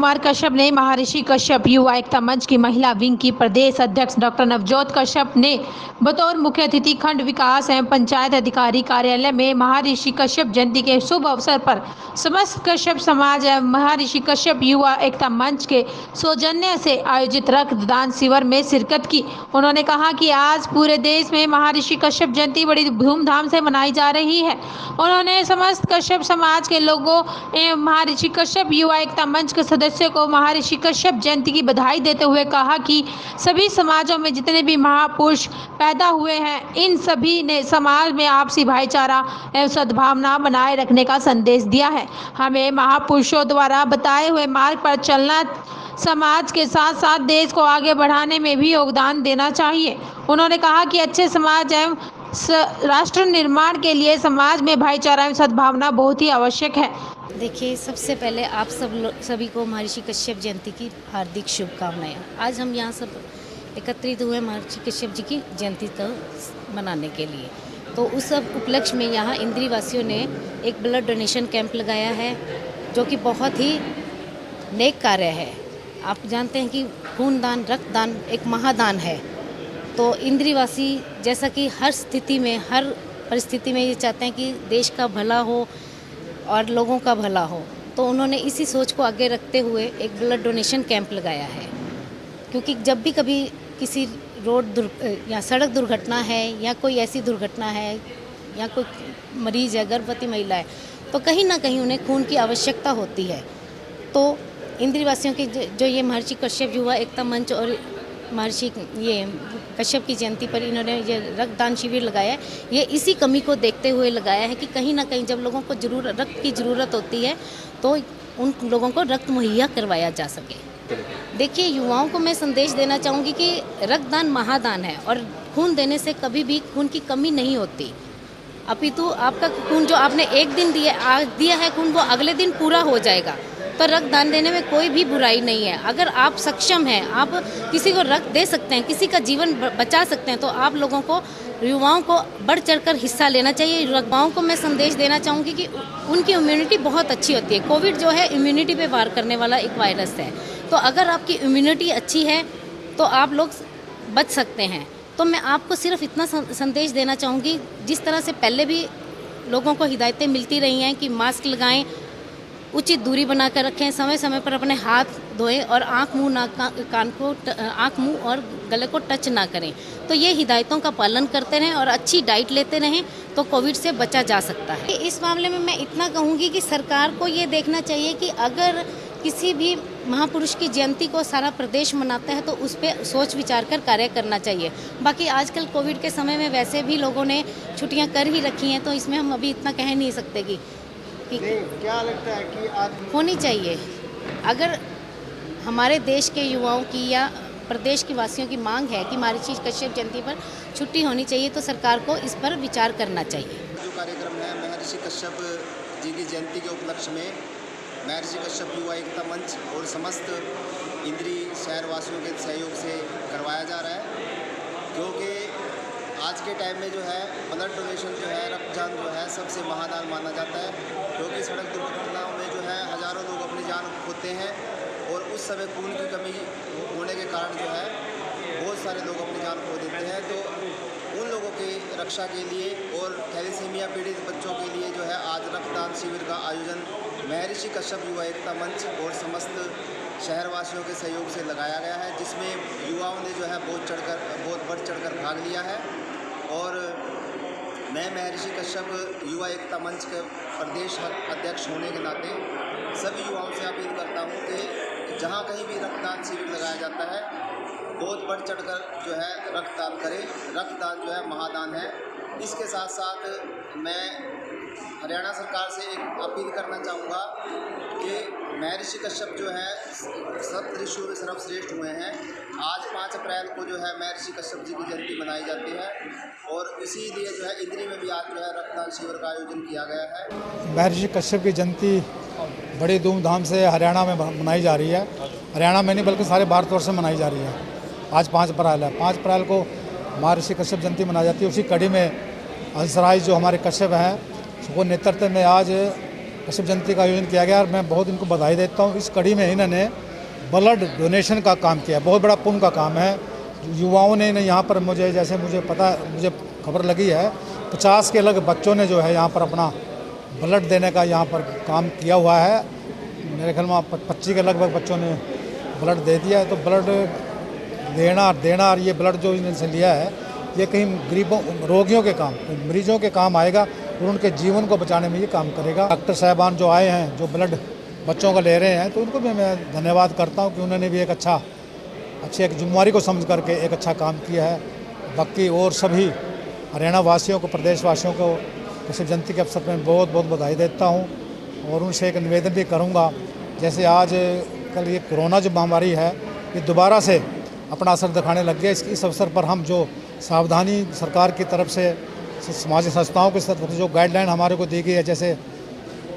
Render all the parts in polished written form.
कुमार कश्यप ने महर्षि कश्यप युवा एकता मंच की महिला विंग की प्रदेश अध्यक्ष डॉक्टर नवजोत कश्यप ने बतौर मुख्य अतिथि खंड विकास एवं पंचायत अधिकारी कार्यालय में महर्षि कश्यप जयंती के शुभ अवसर पर समस्त कश्यप समाज एवं महर्षि कश्यप युवा एकता मंच के सौजन्य से आयोजित रक्तदान शिविर में शिरकत की। उन्होंने कहा कि आज पूरे देश में महर्षि कश्यप जयंती बड़ी धूमधाम से मनाई जा रही है। उन्होंने समस्त कश्यप समाज के लोगों एवं महर्षि कश्यप युवा एकता मंच के सदस्यों को महर्षि कश्यप जयंती की बधाई देते हुए कहा कि सभी समाजों में जितने भी महापुरुष पैदा हुए हैं, इन सभी ने समाज में आपसी भाईचारा एवं सद्भावना बनाए रखने का संदेश दिया है। हमें महापुरुषों द्वारा बताए हुए मार्ग पर चलना, समाज के साथ साथ देश को आगे बढ़ाने में भी योगदान देना चाहिए। उन्होंने कहा कि अच्छे समाज एवं राष्ट्र निर्माण के लिए समाज में भाईचारा एवं सद्भावना बहुत ही आवश्यक है। देखिए, सबसे पहले आप सभी को महर्षि कश्यप जयंती की हार्दिक शुभकामनाएं। आज हम यहाँ सब एकत्रित हुए महर्षि कश्यप जी की जयंती को मनाने के लिए। तो उस सब उपलक्ष्य में यहाँ इंद्री वासियों ने एक ब्लड डोनेशन कैंप लगाया है, जो कि बहुत ही नेक कार्य है। आप जानते हैं कि खूनदान, रक्तदान एक महादान है। तो इंद्री वासी जैसा कि हर स्थिति में, हर परिस्थिति में ये चाहते हैं कि देश का भला हो और लोगों का भला हो, तो उन्होंने इसी सोच को आगे रखते हुए एक ब्लड डोनेशन कैंप लगाया है। क्योंकि जब भी कभी किसी या सड़क दुर्घटना है या कोई ऐसी दुर्घटना है या कोई मरीज़ है, गर्भवती महिला है, तो कहीं ना कहीं उन्हें खून की आवश्यकता होती है। तो इंद्री वासियों की जो ये महर्षि कश्यप युवा एकता मंच और महर्षि ये कश्यप की जयंती पर इन्होंने ये रक्तदान शिविर लगाया है, ये इसी कमी को देखते हुए लगाया है कि कहीं ना कहीं जब लोगों को रक्त की ज़रूरत होती है तो उन लोगों को रक्त मुहैया करवाया जा सके। देखिए, युवाओं को मैं संदेश देना चाहूँगी कि रक्तदान महादान है और खून देने से कभी भी खून की कमी नहीं होती। अपितु आपका खून जो आपने एक दिन दिया है खून, वो अगले दिन पूरा हो जाएगा। तो रक्तदान देने में कोई भी बुराई नहीं है। अगर आप सक्षम हैं, आप किसी को रक्त दे सकते हैं, किसी का जीवन बचा सकते हैं, तो आप लोगों को, युवाओं को बढ़ चढ़कर हिस्सा लेना चाहिए। युवाओं को मैं संदेश देना चाहूँगी कि उनकी इम्यूनिटी बहुत अच्छी होती है। कोविड जो है इम्यूनिटी पे वार करने वाला एक वायरस है। तो अगर आपकी इम्यूनिटी अच्छी है तो आप लोग बच सकते हैं। तो मैं आपको सिर्फ इतना संदेश देना चाहूँगी, जिस तरह से पहले भी लोगों को हिदायतें मिलती रही हैं कि मास्क लगाएं, उचित दूरी बनाकर रखें, समय समय पर अपने हाथ धोएं और आँख, मुंह और गले को टच ना करें। तो ये हिदायतों का पालन करते रहें और अच्छी डाइट लेते रहें तो कोविड से बचा जा सकता है। इस मामले में मैं इतना कहूँगी कि सरकार को ये देखना चाहिए कि अगर किसी भी महापुरुष की जयंती को सारा प्रदेश मनाता है तो उस पर सोच विचार कर कार्य करना चाहिए। बाकी आजकल कोविड के समय में वैसे भी लोगों ने छुट्टियाँ कर ही रखी हैं, तो इसमें हम अभी इतना कह नहीं सकते कि क्या लगता है कि आज होनी चाहिए। अगर हमारे देश के युवाओं की या प्रदेश के वासियों की मांग है कि महर्षि कश्यप जयंती पर छुट्टी होनी चाहिए, तो सरकार को इस पर विचार करना चाहिए। जो कार्यक्रम है महर्षि कश्यप जी की जयंती के उपलक्ष्य में महर्षि कश्यप युवा एकता मंच और समस्त इंद्री शहर वासियों के सहयोग से करवाया जा रहा है, क्योंकि आज के टाइम में जो है ब्लड डोनेशन जो है, रक्तदान जो है सबसे महादान माना जाता है। क्योंकि सड़क दुर्घटनाओं में जो है हज़ारों लोग अपनी जान खोते हैं और उस समय खून की कमी होने के कारण जो है बहुत सारे लोग अपनी जान खो देते हैं। तो उन लोगों की रक्षा के लिए और थैलेसीमिया पीड़ित बच्चों के लिए जो है आज रक्तदान शिविर का आयोजन महर्षि कश्यप युवा एकता मंच और समस्त शहरवासियों के सहयोग से लगाया गया है, जिसमें युवाओं ने जो है बहुत बढ़ चढ़कर भाग लिया है। और मैं महर्षि कश्यप युवा एकता मंच के प्रदेश अध्यक्ष होने के नाते सभी युवाओं से अपील करता हूँ कि जहाँ कहीं भी रक्तदान शिविर लगाया जाता है, बहुत बढ़ चढ़कर जो है रक्तदान करें। रक्तदान जो है महादान है। इसके साथ साथ मैं हरियाणा सरकार से एक अपील करना चाहूँगा कि महर्षि कश्यप जो है सप्त ऋषियों में सर्वश्रेष्ठ हुए हैं। आज 5 अप्रैल को जो है महर्षि कश्यप जी की जयंती मनाई जाती है और इसीलिए जो है इंद्री में भी आज जो है रक्तदान शिविर का आयोजन किया गया है। महर्षि कश्यप की जयंती बड़ी धूमधाम से हरियाणा में मनाई जा रही है। हरियाणा में नहीं बल्कि सारे भारतवर्ष में मनाई जा रही है। आज 5 अप्रैल है। 5 अप्रैल को महर्षि कश्यप जयंती मनाई जाती है। उसी कड़ी में हंसराज जो हमारे कश्यप हैं, वो नेतृत्व में आज कश्यप जयंती का आयोजन किया गया और मैं बहुत इनको बधाई देता हूँ। इस कड़ी में इन्होंने ब्लड डोनेशन का काम किया, बहुत बड़ा पुण्य का काम है। युवाओं ने यहाँ पर मुझे खबर लगी है 50 के लगभग बच्चों ने जो है यहाँ पर अपना ब्लड देने का यहाँ पर काम किया हुआ है। मेरे ख्याल में 25 के लगभग बच्चों ने ब्लड दे दिया है। तो ब्लड देना और ये ब्लड जो इन्होंने लिया है ये कहीं गरीबों रोगियों के काम, मरीजों के काम आएगा और उनके जीवन को बचाने में ये काम करेगा। डॉक्टर साहबान जो आए हैं, जो ब्लड बच्चों का ले रहे हैं, तो उनको भी मैं धन्यवाद करता हूँ कि उन्होंने भी अच्छी एक जिम्मेवारी को समझ करके एक अच्छा काम किया है। बाकी और सभी हरियाणा वासियों को, प्रदेश वासियों को कश्यप जयंती के अवसर पर मैं बहुत बहुत बधाई देता हूँ और उनसे एक निवेदन भी करूँगा, जैसे आज कल ये कोरोना जो महामारी है ये दोबारा से अपना असर दिखाने लग गया। इस अवसर पर हम जो सावधानी सरकार की तरफ से, सामाजिक संस्थाओं की तरफ से जो गाइडलाइन हमारे को दी गई है, जैसे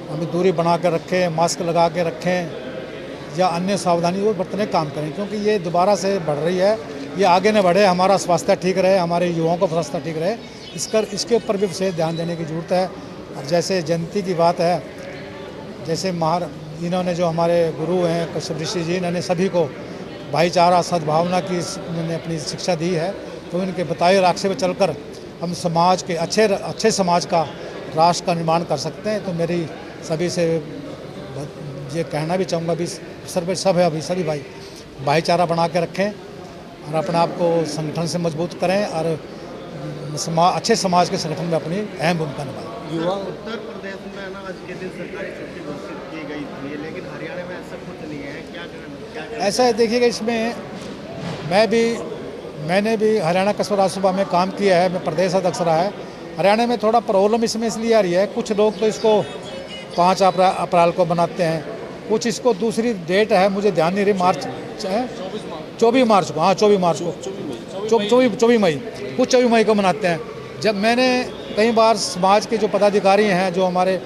हमें दूरी बना कर रखें, मास्क लगा के रखें या अन्य सावधानी वो बरतने काम करें, क्योंकि ये दोबारा से बढ़ रही है। ये आगे न बढ़े, हमारा स्वास्थ्य ठीक रहे, हमारे युवाओं का स्वास्थ्य ठीक रहे, इसके ऊपर भी विशेष ध्यान देने की ज़रूरत है। और जैसे जयंती की बात है, जैसे इन्होंने जो हमारे गुरु हैं कश्यप ऋषि जी, इन्होंने सभी को भाईचारा सद्भावना की इन्होंने अपनी शिक्षा दी है। तो इनके बताए रास्ते पर चलकर हम समाज के अच्छे समाज का, राष्ट्र का निर्माण कर सकते हैं। तो मेरी सभी से ये कहना भी चाहूँगा भी सब है, अभी सभी भाईचारा बना के रखें और अपने आप को संगठन से मजबूत करें और अच्छे समाज के संगठन में अपनी अहम भूमिका निभाएं। युवा उत्तर प्रदेश में ना आज के दिन सरकारी छुट्टी घोषित की गई थी, लेकिन हरियाणा में ऐसा कुछ नहीं है। क्या ऐसा है, देखिएगा, इसमें मैंने भी हरियाणा कस्बा राज्यसभा में काम किया है, मैं प्रदेश अध्यक्ष रहा है। हरियाणा में थोड़ा प्रॉब्लम इसमें इसलिए आ रही है, कुछ लोग तो इसको 5 अप्रैल को बनाते हैं, कुछ इसको दूसरी डेट है, मुझे ध्यान नहीं रही, 24 मार्च को, हाँ 24 मार्च को, 24 मई, कुछ 24 मई को मनाते हैं। जब मैंने कई बार समाज के जो पदाधिकारी हैं, जो हमारे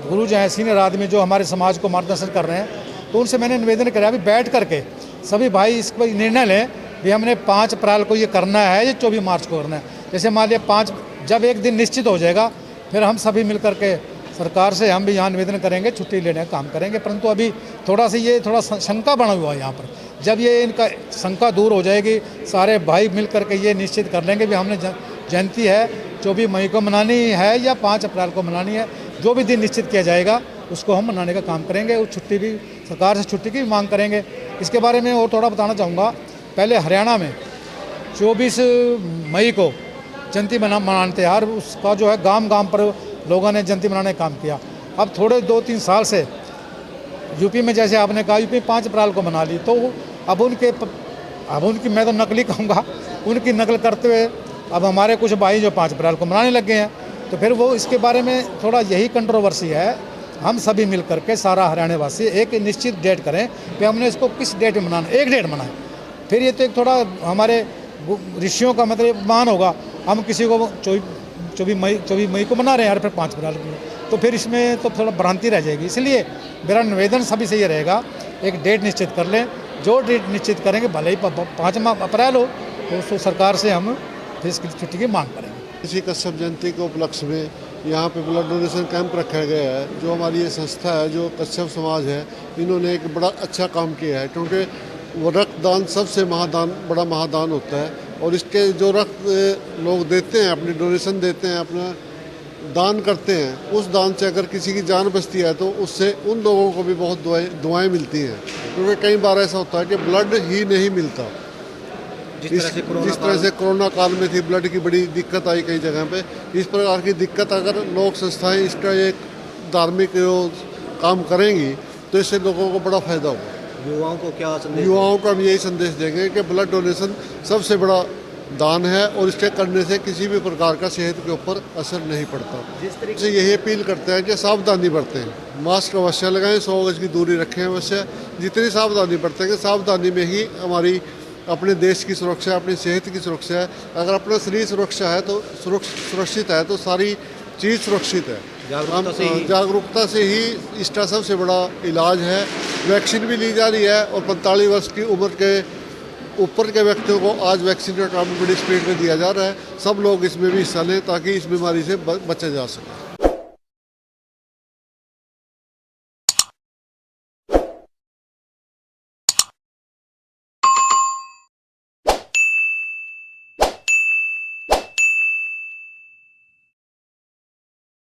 गुरु जो हैं, सीनियर आदमी जो हमारे समाज को मार्गदर्शन कर रहे हैं, तो उनसे मैंने निवेदन किया अभी बैठ करके सभी भाई इस पर निर्णय लें कि हमने 5 अप्रैल को ये करना है या 24 मार्च को करना है। जैसे मान लिया 5, जब एक दिन निश्चित हो जाएगा फिर हम सभी मिल करके सरकार से हम भी यहाँ निवेदन करेंगे, छुट्टी लेने का काम करेंगे। परंतु अभी थोड़ा शंका बना हुआ है यहाँ पर। जब ये इनका शंका दूर हो जाएगी, सारे भाई मिल करके ये निश्चित कर लेंगे कि हमने जयंती है 24 मई को मनानी है या 5 अप्रैल को मनानी है, जो भी दिन निश्चित किया जाएगा उसको हम मनाने का काम करेंगे। और छुट्टी भी, सरकार से छुट्टी की भी मांग करेंगे। इसके बारे में और थोड़ा बताना चाहूँगा। पहले हरियाणा में 24 मई को जयंती मनाने थे यार, उसका जो है गांव पर लोगों ने जयंती मनाने का काम किया। अब थोड़े 2-3 साल से यूपी में, जैसे आपने कहा, यूपी 5 अप्रैल को मना ली, तो अब उनकी मैं तो नकली कहूँगा, उनकी नकल करते हुए अब हमारे कुछ भाई जो 5 अप्रैल को मनाने लग गए हैं। तो फिर वो इसके बारे में थोड़ा यही कंट्रोवर्सी है। हम सभी मिल करके सारा हरियाणा वासी एक निश्चित डेट करें कि हमने इसको किस डेट में मनाना, एक डेट मनाएं। फिर ये तो एक थोड़ा हमारे ऋषियों का मतलब मान होगा, हम किसी को 24 मई को मना रहे हैं यार, फिर 5 अप्रैल को, तो फिर इसमें तो थोड़ा भ्रांति रह जाएगी। इसलिए मेरा निवेदन सभी से ये रहेगा, एक डेट निश्चित कर लें। जो डेट निश्चित करेंगे, भले ही 5 अप्रैल हो, तो उसको सरकार से हम फिर इसकी छुट्टी की मांग करेंगे। इसी कश्यप जयंती के उपलक्ष्य में यहाँ पे ब्लड डोनेशन कैंप रखा गया है। जो हमारी ये संस्था है, जो कश्यप समाज है, इन्होंने एक बड़ा अच्छा काम किया है, क्योंकि वो रक्तदान सबसे बड़ा महादान होता है। और इसके जो रक्त लोग देते हैं, अपनी डोनेशन देते हैं, अपना दान करते हैं, उस दान से अगर किसी की जान बचती है तो उससे उन लोगों को भी बहुत दुआएं मिलती हैं। क्योंकि कई बार ऐसा होता है कि ब्लड ही नहीं मिलता। जिस तरह से कोरोना काल में थी, ब्लड की बड़ी दिक्कत आई कई जगह पे। इस प्रकार की दिक्कत अगर लोक संस्थाएं इसका एक धार्मिक काम करेंगी तो इससे लोगों को बड़ा फायदा होगा। युवाओं को क्या संदेश? युवाओं को हम यही संदेश देंगे कि ब्लड डोनेशन सबसे बड़ा दान है और इसके करने से किसी भी प्रकार का सेहत के ऊपर असर नहीं पड़ता। जिस तरीके से यही अपील करते हैं कि सावधानी बरतें, मास्क अवश्य लगाएं, 100 गज की दूरी रखें अवश्य। जितनी सावधानी बरतेंगे, सावधानी में ही हमारी अपने देश की सुरक्षा, अपनी सेहत की सुरक्षा है। अगर अपना शरीर सुरक्षा है तो सुरक्षित है तो सारी चीज़ सुरक्षित है। जागरूकता से ही इसका सबसे बड़ा इलाज है। वैक्सीन भी ली जा रही है और 45 वर्ष की उम्र के ऊपर के व्यक्तियों को आज वैक्सीन का काम बड़ी स्पीड में दिया जा रहा है। सब लोग इसमें भी हिस्सा लें ताकि इस बीमारी से बचा जा सके।